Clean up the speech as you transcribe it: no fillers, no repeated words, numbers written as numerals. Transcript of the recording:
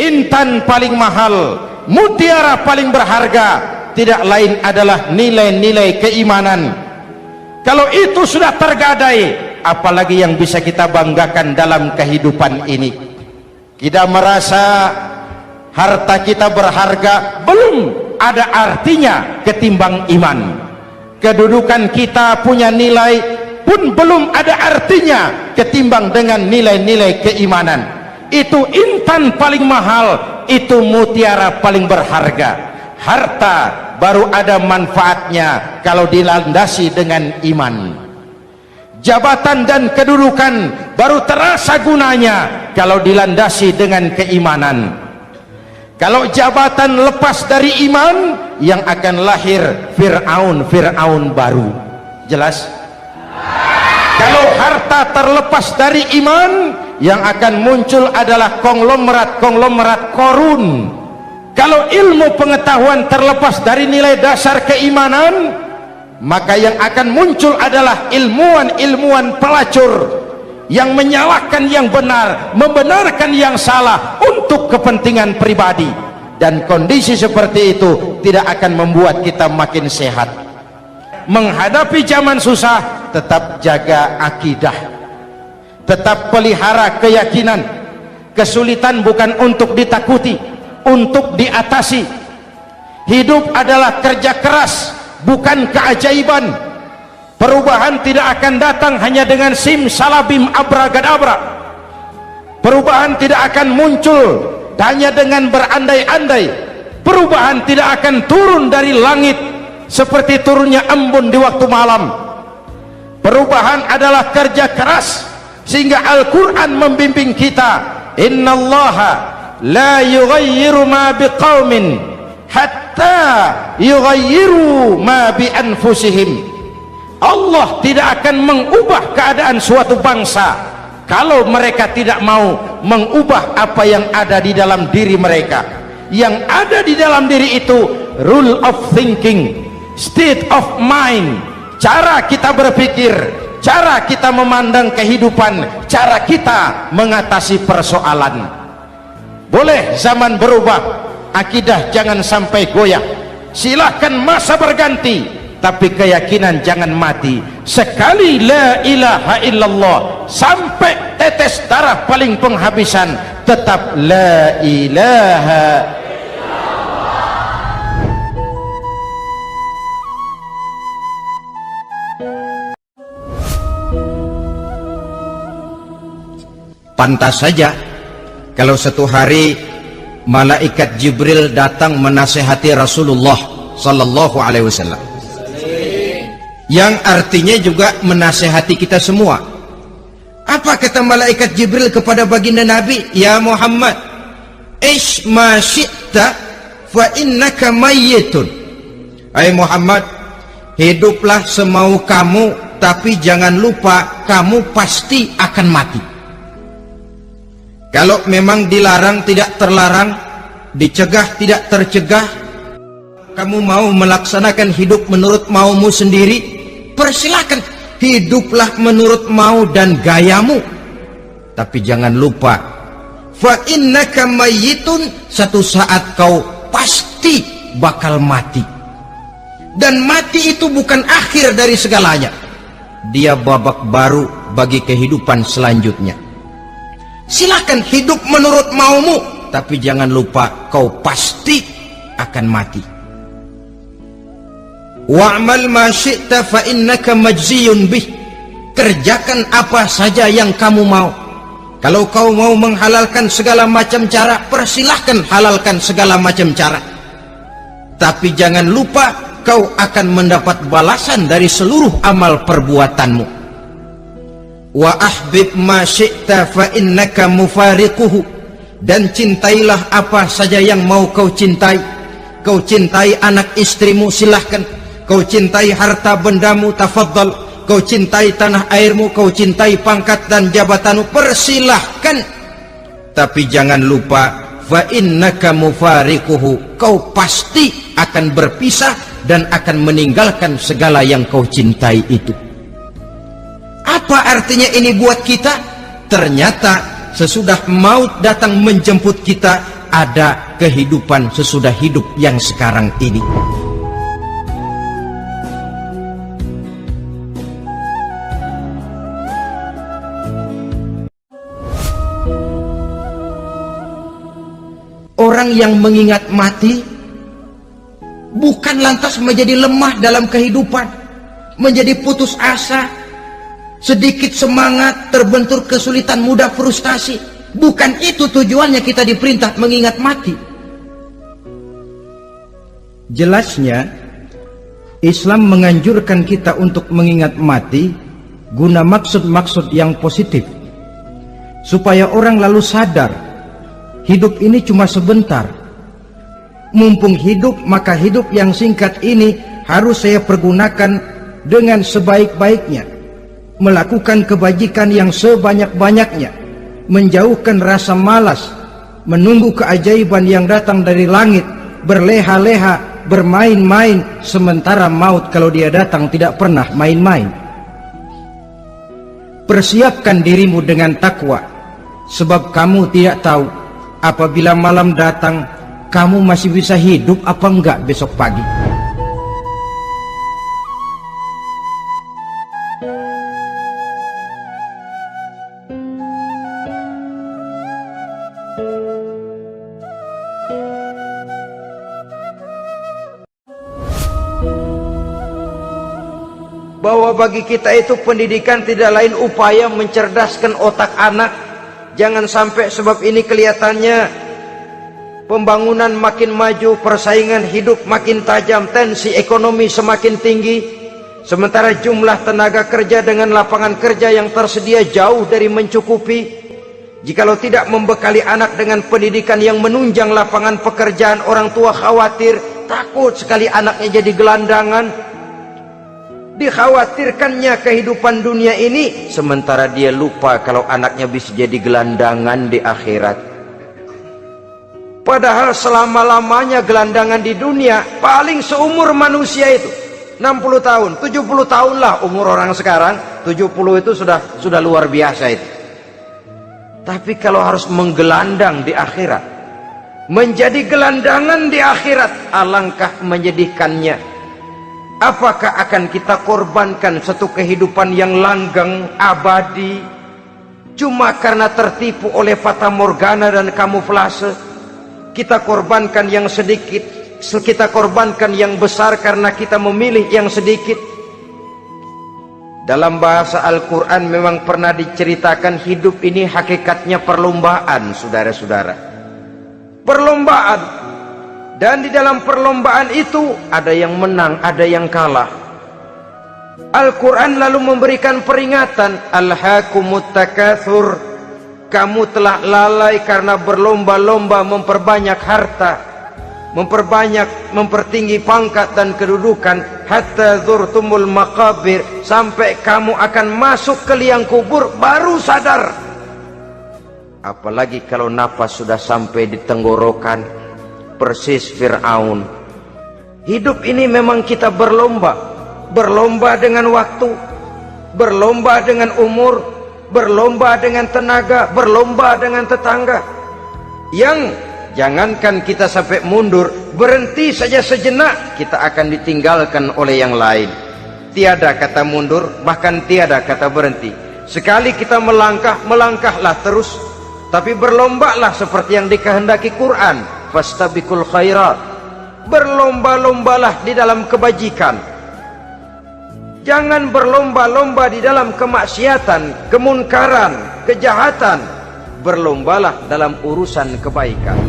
intan paling mahal, mutiara paling berharga tidak lain adalah nilai-nilai keimanan. Kalau itu sudah tergadai, apalagi yang bisa kita banggakan dalam kehidupan ini? Kita merasa harta kita berharga, belum ada artinya ketimbang iman. Kedudukan kita punya nilai pun belum ada artinya ketimbang dengan nilai-nilai keimanan. Itu intan paling mahal, itu mutiara paling berharga. Harta baru ada manfaatnya kalau dilandasi dengan iman. Jabatan dan kedudukan baru terasa gunanya kalau dilandasi dengan keimanan. Kalau jabatan lepas dari iman, yang akan lahir Fir'aun baru. Jelas? Kalau harta terlepas dari iman, yang akan muncul adalah konglomerat korun. Kalau ilmu pengetahuan terlepas dari nilai dasar keimanan, maka yang akan muncul adalah ilmuwan pelacur yang menyalahkan yang benar, membenarkan yang salah untuk kepentingan pribadi. Dan kondisi seperti itu tidak akan membuat kita makin sehat. Menghadapi zaman susah, tetap jaga akidah, tetap pelihara keyakinan. Kesulitan bukan untuk ditakuti, untuk diatasi. Hidup adalah kerja keras, bukan keajaiban. Perubahan tidak akan datang hanya dengan simsalabim abragadabra. Perubahan tidak akan muncul hanya dengan berandai-andai. Perubahan tidak akan turun dari langit seperti turunnya embun di waktu malam. Perubahan adalah kerja keras, sehingga Al-Quran membimbing kita, innallaha la yughayyiru ma biqaumin hatta yughayyiru ma bi anfusihim. Allah tidak akan mengubah keadaan suatu bangsa kalau mereka tidak mau mengubah apa yang ada di dalam diri mereka. Yang ada di dalam diri itu rule of thinking, state of mind, cara kita berpikir, cara kita memandang kehidupan, cara kita mengatasi persoalan. Boleh zaman berubah, akidah jangan sampai goyah. Silahkan masa berganti, tapi keyakinan jangan mati. Sekali la ilaha illallah sampai tetes darah paling penghabisan, tetap la ilaha illallah. Pantas saja kalau satu hari malaikat Jibril datang menasihati Rasulullah sallallahu alaihi wasallam, yang artinya juga menasihati kita semua. Apa kata malaikat Jibril kepada baginda Nabi? Ya Muhammad, ish ma syi'ta fa innaka mayyitun. Hai Muhammad, hiduplah semau kamu, tapi jangan lupa kamu pasti akan mati. Kalau memang dilarang tidak terlarang, dicegah tidak tercegah, kamu mau melaksanakan hidup menurut maumu sendiri, persilahkan, hiduplah menurut mau dan gayamu. Tapi jangan lupa, fa innaka mayyitun, satu saat kau pasti bakal mati. Dan mati itu bukan akhir dari segalanya, dia babak baru bagi kehidupan selanjutnya. Silahkan hidup menurut maumu, tapi jangan lupa kau pasti akan mati. Wa'mal ma syi'ta fa innaka majziyun bih. Kerjakan apa saja yang kamu mau. Kalau kau mau menghalalkan segala macam cara, persilahkan halalkan segala macam cara. Tapi jangan lupa kau akan mendapat balasan dari seluruh amal perbuatanmu. Wa ahbib ma syi'ta fa innaka mufariquhu. Dan cintailah apa saja yang mau kau cintai. Kau cintai anak istrimu, silahkan. Kau cintai harta bendamu, tafadhal. Kau cintai tanah airmu, kau cintai pangkat dan jabatanmu, persilahkan. Tapi jangan lupa, fa innaka mufariquhu, kau pasti akan berpisah dan akan meninggalkan segala yang kau cintai itu. Apa artinya ini buat kita? Ternyata sesudah maut datang menjemput kita, ada kehidupan sesudah hidup yang sekarang ini. Orang yang mengingat mati bukan lantas menjadi lemah dalam kehidupan, menjadi putus asa, sedikit semangat, terbentur kesulitan, mudah frustasi. Bukan itu tujuannya kita diperintah mengingat mati. Jelasnya Islam menganjurkan kita untuk mengingat mati guna maksud-maksud yang positif, supaya orang lalu sadar hidup ini cuma sebentar. Mumpung hidup, maka hidup yang singkat ini harus saya pergunakan dengan sebaik-baiknya, melakukan kebajikan yang sebanyak-banyaknya, menjauhkan rasa malas, menunggu keajaiban yang datang dari langit, berleha-leha, bermain-main, sementara maut kalau dia datang tidak pernah main-main. Persiapkan dirimu dengan takwa, sebab kamu tidak tahu apabila malam datang kamu masih bisa hidup apa enggak besok pagi. Bahwa bagi kita itu pendidikan tidak lain upaya mencerdaskan otak anak. Jangan sampai sebab ini kelihatannya pembangunan makin maju, persaingan hidup makin tajam, tensi ekonomi semakin tinggi, sementara jumlah tenaga kerja dengan lapangan kerja yang tersedia jauh dari mencukupi. Jikalau tidak membekali anak dengan pendidikan yang menunjang lapangan pekerjaan, orang tua khawatir, takut sekali anaknya jadi gelandangan. Dikhawatirkannya kehidupan dunia ini, sementara dia lupa kalau anaknya bisa jadi gelandangan di akhirat. Padahal selama-lamanya gelandangan di dunia paling seumur manusia itu 60 tahun, 70 tahun lah umur orang sekarang. 70 itu sudah luar biasa itu. Tapi kalau harus menggelandang di akhirat, menjadi gelandangan di akhirat, alangkah menyedihkannya. Apakah akan kita korbankan satu kehidupan yang langgeng, abadi, cuma karena tertipu oleh fata morgana dan kamuflase? Kita korbankan yang sedikit, kita korbankan yang besar karena kita memilih yang sedikit. Dalam bahasa Al-Quran memang pernah diceritakan hidup ini hakikatnya perlombaan, saudara-saudara. Perlombaan. Dan di dalam perlombaan itu ada yang menang, ada yang kalah. Al-Quran lalu memberikan peringatan, Alhaakumut takatsur. Kamu telah lalai karena berlomba-lomba memperbanyak harta, mempertinggi pangkat dan kedudukan, hatta zurtumul maqabir, sampai kamu akan masuk ke liang kubur baru sadar. Apalagi kalau napas sudah sampai di tenggorokan, persis Fir'aun. Hidup ini memang kita berlomba, berlomba dengan waktu, berlomba dengan umur, berlomba dengan tenaga, berlomba dengan tetangga. Yang jangankan kita sampai mundur, berhenti saja sejenak, kita akan ditinggalkan oleh yang lain. Tiada kata mundur, bahkan tiada kata berhenti. Sekali kita melangkah, melangkahlah terus. Tapi berlombalah seperti yang dikehendaki Quran, fastabiqul khairat. Berlomba-lombalah di dalam kebajikan. Jangan berlomba-lomba di dalam kemaksiatan, kemunkaran, kejahatan. Berlombalah dalam urusan kebaikan.